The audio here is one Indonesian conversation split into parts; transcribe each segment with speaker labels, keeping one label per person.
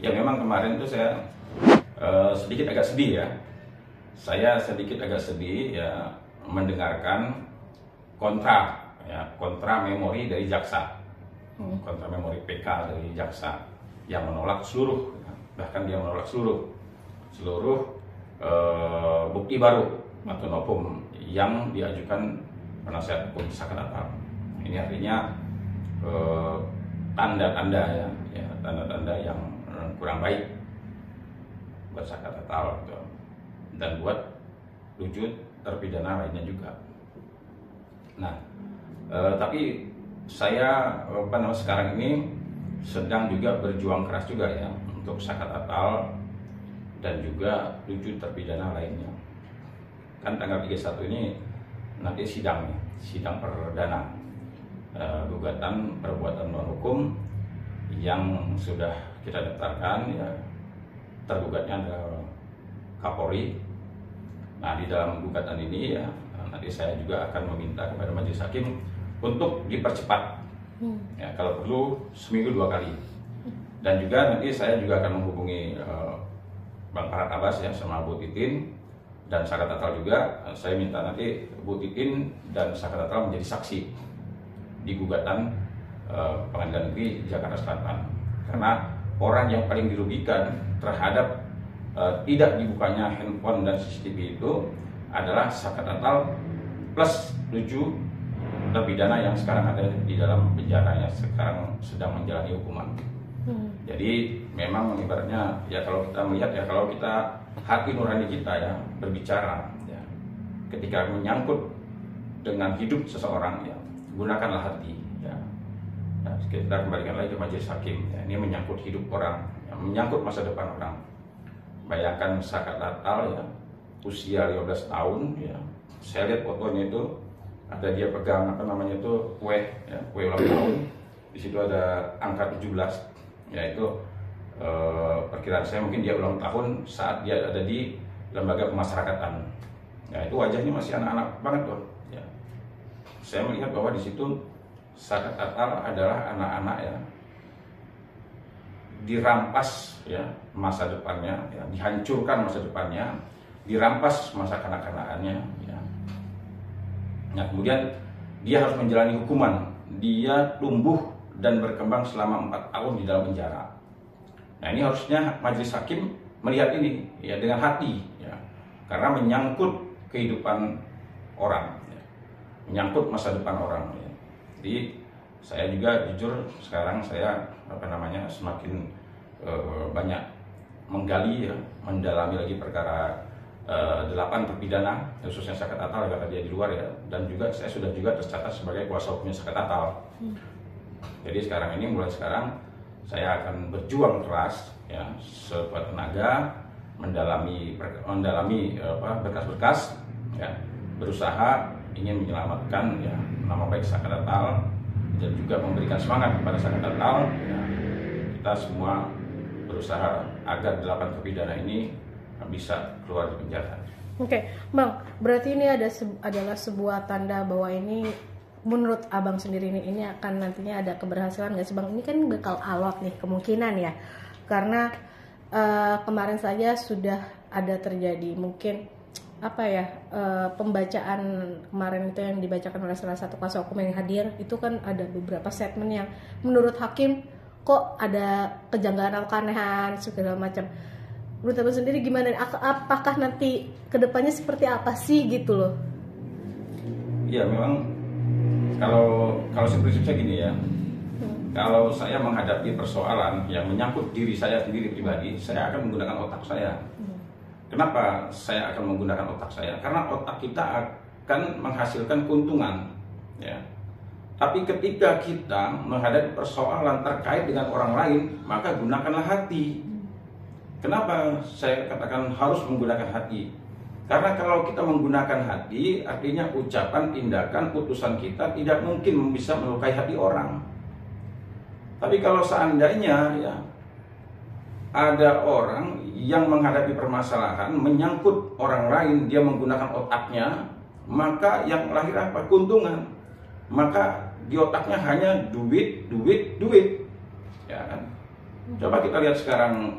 Speaker 1: Ya memang kemarin itu saya sedikit agak sedih ya. Saya sedikit agak sedih ya mendengarkan kontra memori dari jaksa, kontra memori PK dari jaksa yang menolak seluruh, bahkan dia menolak seluruh bukti baru atau novum yang diajukan penasihat hukum Saka Tatal. Ini artinya tanda-tanda tanda-tanda yang kurang baik buat Saka Tatal dan buat 7 terpidana lainnya juga. Nah, tapi saya sekarang ini sedang juga berjuang keras juga ya untuk Saka Tatal dan juga 7 terpidana lainnya. Kan tanggal 31 ini nanti sidang perdana gugatan perbuatan melawan hukum yang sudah kita daftarkan ya. Tergugatnya adalah Kapolri. Nah, di dalam gugatan ini ya nanti saya juga akan meminta kepada majelis hakim untuk dipercepat. Ya, kalau perlu seminggu 2 kali. Dan juga nanti saya juga akan menghubungi Bang Farhad Abbas ya sama Bu Titin dan Saka Tatal juga. Saya minta nanti Bu Titin dan Saka Tatal menjadi saksi di gugatan Pengadilan Negeri Jakarta Selatan. Karena orang yang paling dirugikan terhadap tidak dibukanya handphone dan CCTV itu adalah Saka Tatal plus 7 terpidana yang sekarang ada di dalam penjara, yang sekarang sedang menjalani hukuman. Jadi memang ibaratnya ya kalau kita melihat ya, kalau kita hati nurani kita ya berbicara ya, ketika menyangkut dengan hidup seseorang ya gunakanlah hati ya. Nah, kita kembalikan lagi ke majelis hakim ya, ini menyangkut hidup orang ya, menyangkut masa depan orang. Bayangkan Saka Tatal ya usia 15 tahun ya, saya lihat fotonya itu ada dia pegang kue ulang tahun, di situ ada angka 17 ya, itu perkiraan saya mungkin dia ulang tahun saat dia ada di lembaga pemasyarakatan ya, itu wajahnya masih anak-anak banget tuh ya. Saya melihat bahwa di situ Saka Tatal adalah anak-anak ya dirampas ya masa depannya ya, dihancurkan masa depannya, dirampas masa kanak-kanakannya ya. Nah, kemudian dia harus menjalani hukuman, dia tumbuh dan berkembang selama 4 tahun di dalam penjara. Nah, ini harusnya majelis hakim melihat ini ya dengan hati ya, karena menyangkut kehidupan orang ya, menyangkut masa depan orang ya. Jadi saya juga jujur sekarang saya semakin banyak menggali ya, mendalami lagi perkara 8 terpidana khususnya Saka Tatal karena dia di luar ya, dan juga saya sudah juga tercatat sebagai kuasa hukumnya Saka Tatal. Jadi mulai sekarang saya akan berjuang keras ya sekuat tenaga mendalami berkas-berkas ya, berusaha ingin menyelamatkan ya nama baik Saka Tatal dan juga memberikan semangat kepada Saka Tatal ya. Kita semua berusaha agar 8 terpidana ini bisa keluar dari penjara.
Speaker 2: Oke, Bang, berarti ini adalah sebuah tanda bahwa ini menurut Abang sendiri ini akan nantinya ada keberhasilan nggak sih, Bang? Ini kan bakal alot nih kemungkinan ya, karena kemarin saja sudah ada terjadi mungkin pembacaan kemarin itu yang dibacakan oleh salah satu kuasa hukum yang hadir, itu kan ada beberapa statement yang menurut hakim kok ada kejanggalan, keanehan segala macam. Menurut Abang sendiri gimana? Apakah nanti kedepannya seperti apa sih gitu loh?
Speaker 1: Ya memang kalau prinsip saya gini ya, kalau saya menghadapi persoalan yang menyangkut diri saya sendiri pribadi, saya akan menggunakan otak saya. Kenapa saya akan menggunakan otak saya? Karena otak kita akan menghasilkan keuntungan ya. Tapi ketika kita menghadapi persoalan terkait dengan orang lain, maka gunakanlah hati. Kenapa saya katakan harus menggunakan hati? Karena kalau kita menggunakan hati, artinya ucapan, tindakan, putusan kita tidak mungkin bisa melukai hati orang. Tapi kalau seandainya ya ada orang yang menghadapi permasalahan menyangkut orang lain, dia menggunakan otaknya, maka yang lahir apa? Keuntungan. Maka di otaknya hanya duit, ya kan? Coba kita lihat sekarang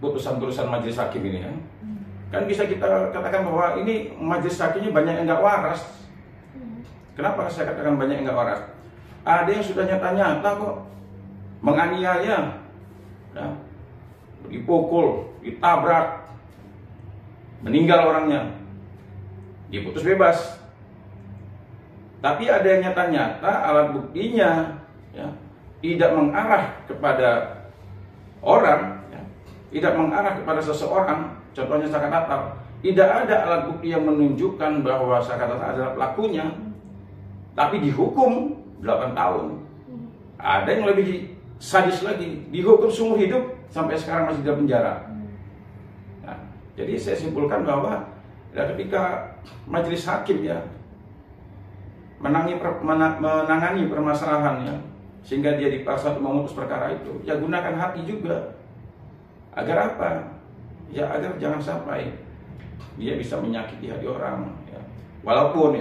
Speaker 1: putusan-putusan majelis hakim ini ya. Kan bisa kita katakan bahwa ini majelis hakimnya banyak yang nggak waras. Kenapa saya katakan banyak yang nggak waras? Ada yang sudah nyata-nyata kok menganiaya, ya, dipukul, ditabrak, meninggal orangnya, diputus bebas. Tapi ada yang nyata-nyata alat buktinya ya, tidak mengarah kepada orang, ya, tidak mengarah kepada seseorang. Contohnya Saka Tatal, tidak ada alat bukti yang menunjukkan bahwa Saka Tatal adalah pelakunya, tapi dihukum 8 tahun. Ada yang lebih sadis lagi, dihukum seumur hidup sampai sekarang masih di penjara. Nah, jadi saya simpulkan bahwa ya, ketika majelis hakim ya menangani permasalahannya sehingga dia dipaksa untuk memutus perkara itu, ya gunakan hati juga. Agar apa? Ya agar jangan sampai dia bisa menyakiti hati orang ya. Walaupun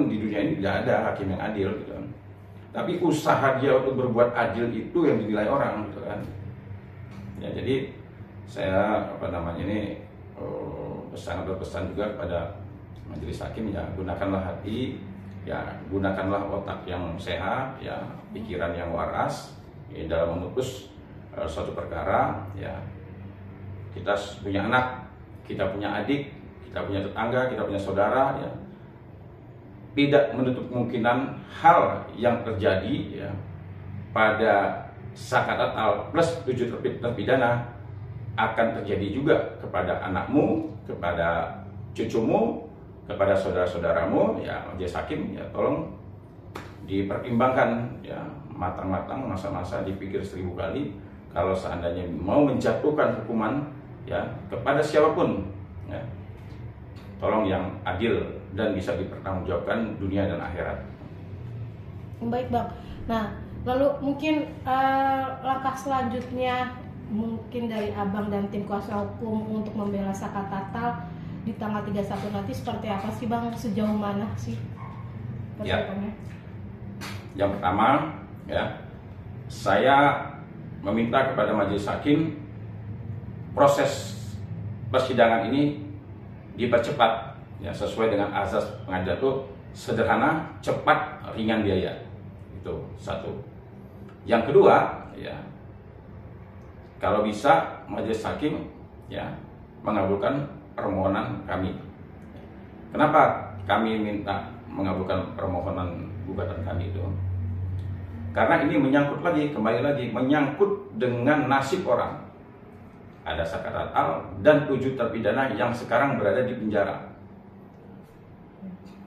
Speaker 1: di dunia ini tidak ada hakim yang adil gitu kan. Tapi usaha dia untuk berbuat adil itu yang dinilai orang gitu kan. Ya jadi saya berpesan juga kepada majelis hakim ya, gunakanlah hati, ya gunakanlah otak yang sehat, ya pikiran yang waras ya, dalam memutus suatu perkara ya. Kita punya anak, kita punya adik, kita punya tetangga, kita punya saudara ya. Tidak menutup kemungkinan hal yang terjadi ya pada Saka Tatal plus 7 terpidana akan terjadi juga kepada anakmu, kepada cucumu, kepada saudara-saudaramu ya. Majelis hakim ya tolong dipertimbangkan ya matang-matang, masa-masa dipikir 1000 kali kalau seandainya mau menjatuhkan hukuman ya kepada siapapun ya, tolong yang adil dan bisa dipertanggungjawabkan dunia dan akhirat.
Speaker 2: Baik Bang. Nah lalu mungkin langkah selanjutnya mungkin dari Abang dan tim kuasa hukum untuk membela Saka Tatal di tanggal 31 nanti seperti apa sih Bang, sejauh mana sih persiapannya?
Speaker 1: Yang pertama ya, saya meminta kepada majelis hakim proses persidangan ini dipercepat ya, sesuai dengan azas pengadilan itu sederhana, cepat, ringan biaya. Itu satu. Yang kedua ya, kalau bisa majelis hakim ya mengabulkan permohonan kami. Kenapa kami minta mengabulkan permohonan gugatan kami itu? Karena ini menyangkut kembali lagi menyangkut dengan nasib orang. Ada Saka Tatal dan 7 terpidana yang sekarang berada di penjara.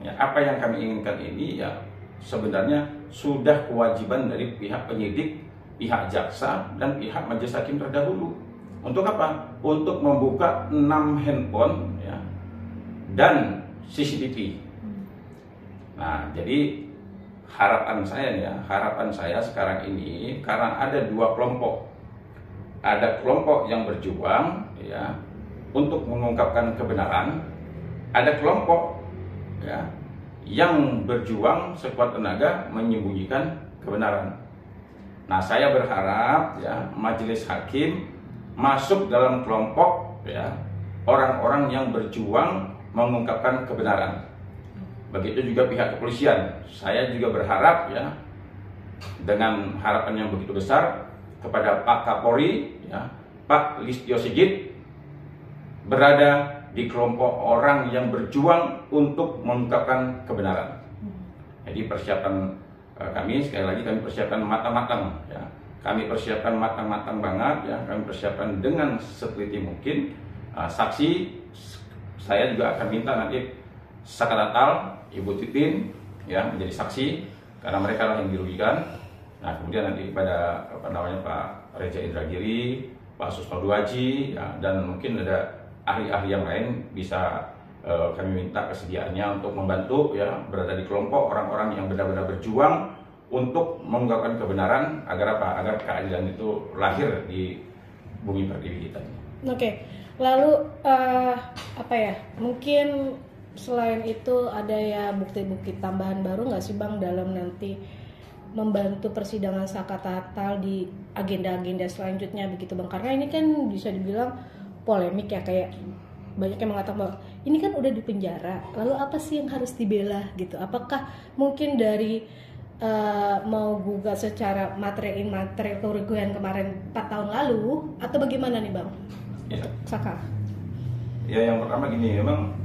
Speaker 1: Ya, apa yang kami inginkan ini ya sebenarnya sudah kewajiban dari pihak penyidik, pihak jaksa, dan pihak majelis hakim terdahulu. Untuk apa? Untuk membuka 6 handphone ya, dan CCTV. Nah, jadi harapan saya sekarang ini karena ada 2 kelompok. Ada kelompok yang berjuang ya untuk mengungkapkan kebenaran, ada kelompok ya yang berjuang sekuat tenaga menyembunyikan kebenaran. Nah, saya berharap ya majelis hakim masuk dalam kelompok ya orang-orang yang berjuang mengungkapkan kebenaran. Begitu juga pihak kepolisian. Saya juga berharap ya dengan harapan yang begitu besar kepada Pak Kapolri, ya, Pak Listio Sigit berada di kelompok orang yang berjuang untuk mengungkapkan kebenaran. Jadi persiapan kami sekali lagi kami persiapkan matang-matang, ya. Kami persiapkan matang-matang banget, ya. Kami persiapkan dengan seteliti mungkin. Saksi saya juga akan minta nanti Saka Tatal, Ibu Titin, ya menjadi saksi karena mereka lah yang dirugikan. Nah, kemudian nanti pada Pak Reza Indragiri, Pak Susno Duaji, ya, dan mungkin ada ahli-ahli yang lain bisa kami minta kesediaannya untuk membantu ya berada di kelompok orang-orang yang benar-benar berjuang untuk mengungkapkan kebenaran agar apa? Agar keadilan itu lahir di bumi pertiwi kita.
Speaker 2: Oke. Lalu mungkin selain itu ada ya bukti-bukti tambahan baru nggak sih Bang dalam nanti membantu persidangan Saka Tatal di agenda-agenda selanjutnya begitu Bang? Karena ini kan bisa dibilang polemik ya, kayak banyak yang mengatakan bahwa ini kan udah di penjara, lalu apa sih yang harus dibela gitu? Apakah mungkin dari mau gugat secara materi kerugian kemarin 4 tahun lalu atau bagaimana nih Bang?
Speaker 1: Ya.
Speaker 2: Saka.
Speaker 1: Ya, yang pertama gini, memang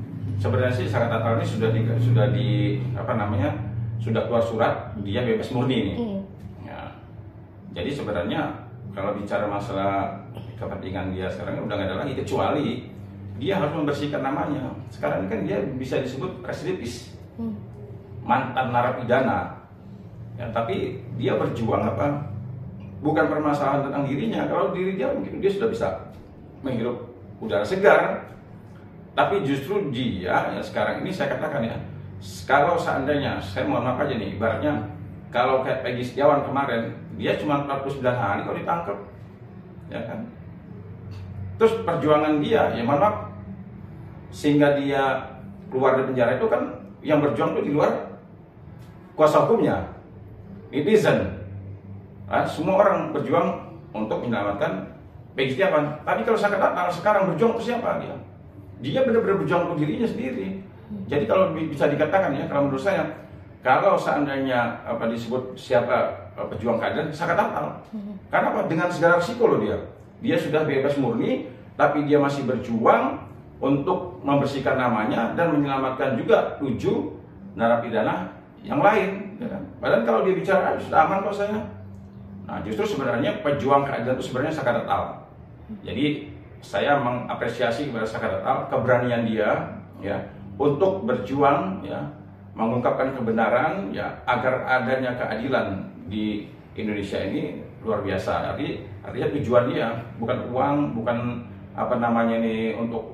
Speaker 1: sebenarnya sih Saka Tatal ini sudah keluar surat dia bebas murni nih. Ya. Jadi sebenarnya kalau bicara masalah kepentingan dia sekarang udah nggak ada lagi, kecuali dia harus membersihkan namanya. Sekarang kan dia bisa disebut residivis, mantan narapidana. Ya, tapi dia berjuang apa? Bukan permasalahan tentang dirinya. Kalau diri dia mungkin dia sudah bisa menghirup udara segar. Tapi justru dia, ya sekarang ini saya katakan ya, kalau seandainya, saya mohon maaf aja nih, ibaratnya kalau kayak Peggy Setiawan kemarin, dia cuma 49 hari kalau ditangkap, ya kan? Terus perjuangan dia, ya mohon maaf, sehingga dia keluar dari penjara itu kan yang berjuang itu di luar kuasa hukumnya, netizen, semua orang berjuang untuk menyelamatkan Peggy Setiawan. Tapi kalau Saka Tatal sekarang berjuang untuk siapa dia? Dia benar-benar berjuang untuk dirinya sendiri. Jadi kalau bisa dikatakan ya, kalau menurut saya, kalau seandainya disebut siapa pejuang keadilan, Saka Tatal. Karena apa? Dengan segala risiko loh dia. Dia sudah bebas murni, tapi dia masih berjuang untuk membersihkan namanya dan menyelamatkan juga 7 narapidana yang lain. Ya kan? Padahal kalau dia bicara sudah aman kok saya. Nah, justru sebenarnya pejuang keadilan itu sebenarnya Saka Tatal. Jadi saya mengapresiasi kepada Saka Tatal keberanian dia ya untuk berjuang ya mengungkapkan kebenaran ya agar adanya keadilan di Indonesia ini luar biasa. Artinya tujuan dia bukan uang, bukan untuk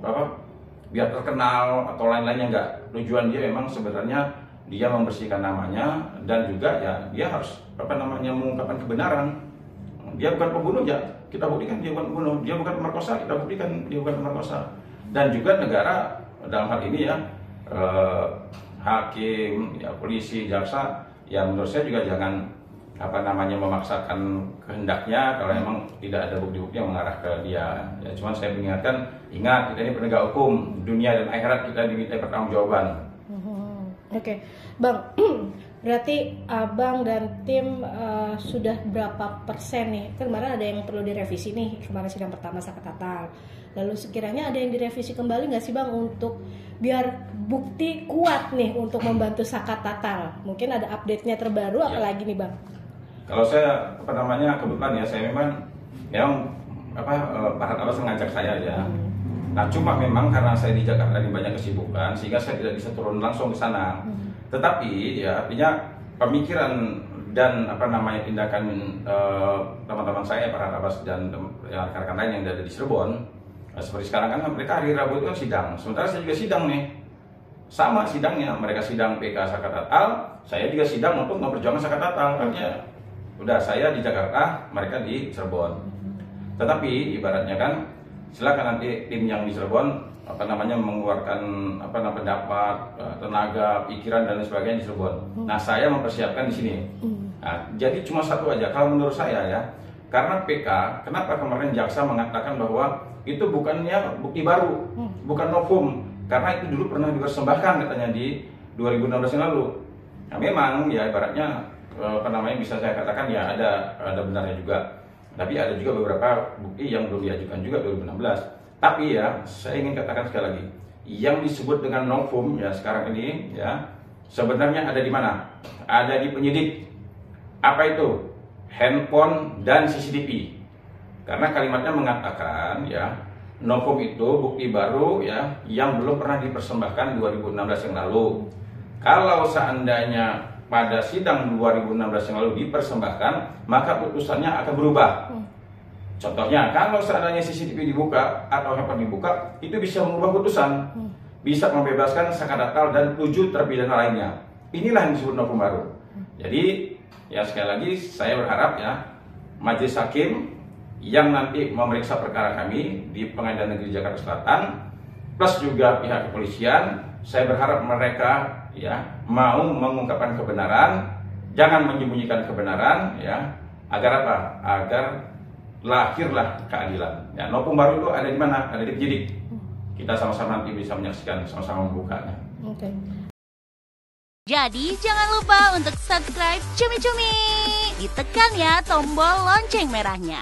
Speaker 1: biar terkenal atau lain-lainnya, enggak. Tujuan dia memang sebenarnya dia membersihkan namanya dan juga ya dia harus mengungkapkan kebenaran. Dia bukan pembunuh ya, kita buktikan dia bukan pembunuh. Dia bukan pemerkosa, kita buktikan dia bukan pemerkosa. Dan juga negara dalam hal ini ya hakim, ya polisi, jaksa, ya menurut saya juga jangan memaksakan kehendaknya kalau memang tidak ada bukti-bukti yang mengarah ke dia. Ya cuman saya mengingatkan, ingat kita ini penegak hukum, dunia dan akhirat kita diminta pertanggungjawaban.
Speaker 2: Oke, Bang. Berarti Abang dan tim sudah berapa persen nih? Kemarin ada yang perlu direvisi nih, kemarin sidang pertama Saka Tatal. Lalu sekiranya ada yang direvisi kembali nggak sih Bang untuk biar bukti kuat nih untuk membantu Saka Tatal? Mungkin ada update-nya terbaru apalagi nih Bang?
Speaker 1: Kalau saya kebetulan ya saya memang Pak Abbas mengajak saya ya. Nah cuma memang karena saya di Jakarta ini banyak kesibukan sehingga saya tidak bisa turun langsung ke sana. Tetapi ya artinya pemikiran dan tindakan teman-teman saya Pak Abbas dan rekan-rekan lain yang ada di Cirebon, seperti sekarang kan mereka hari Rabu itu kan sidang. Sementara saya juga sidang nih. Sama sidangnya, mereka sidang PK Saka Tatal, saya juga sidang untuk memperjuangkan Saka Tatal. Artinya udah saya di Jakarta, mereka di Cirebon. Tetapi ibaratnya kan silakan nanti tim yang di Cirebon mengeluarkan pendapat, tenaga, pikiran dan lain sebagainya di Cirebon. Nah, saya mempersiapkan di sini. Nah, jadi cuma satu aja kalau menurut saya ya. Karena PK, kenapa kemarin jaksa mengatakan bahwa itu bukannya bukti baru, bukan novum, karena itu dulu pernah dipersembahkan katanya di 2016 yang lalu. Nah, memang ya ibaratnya bisa saya katakan ya ada benarnya juga. Tapi ada juga beberapa bukti yang belum diajukan juga 2016. Tapi ya, saya ingin katakan sekali lagi, yang disebut dengan novum ya sekarang ini ya sebenarnya ada di mana? Ada di penyidik. Apa itu? Handphone dan CCTV. Karena kalimatnya mengatakan ya novum itu bukti baru ya yang belum pernah dipersembahkan 2016 yang lalu. Kalau seandainya pada sidang 2016 yang lalu dipersembahkan, maka putusannya akan berubah. Contohnya, kalau seandainya CCTV dibuka atau handphone dibuka, itu bisa mengubah putusan, bisa membebaskan Saka Tatal dan 7 terpidana lainnya. Inilah yang disebut novum baru. Jadi, ya sekali lagi saya berharap ya majelis hakim yang nanti memeriksa perkara kami di Pengadilan Negeri Jakarta Selatan, plus juga pihak kepolisian, saya berharap mereka ya mau mengungkapkan kebenaran jangan menyembunyikan kebenaran, ya. Agar apa? Agar lahirlah keadilan. Ya, Novum baru itu ada di mana? Ada di penyidik. Kita sama-sama nanti bisa menyaksikan, sama-sama membukanya.
Speaker 2: Oke.
Speaker 3: Jadi jangan lupa untuk subscribe Cumi Cumi. Ditekan ya tombol lonceng merahnya.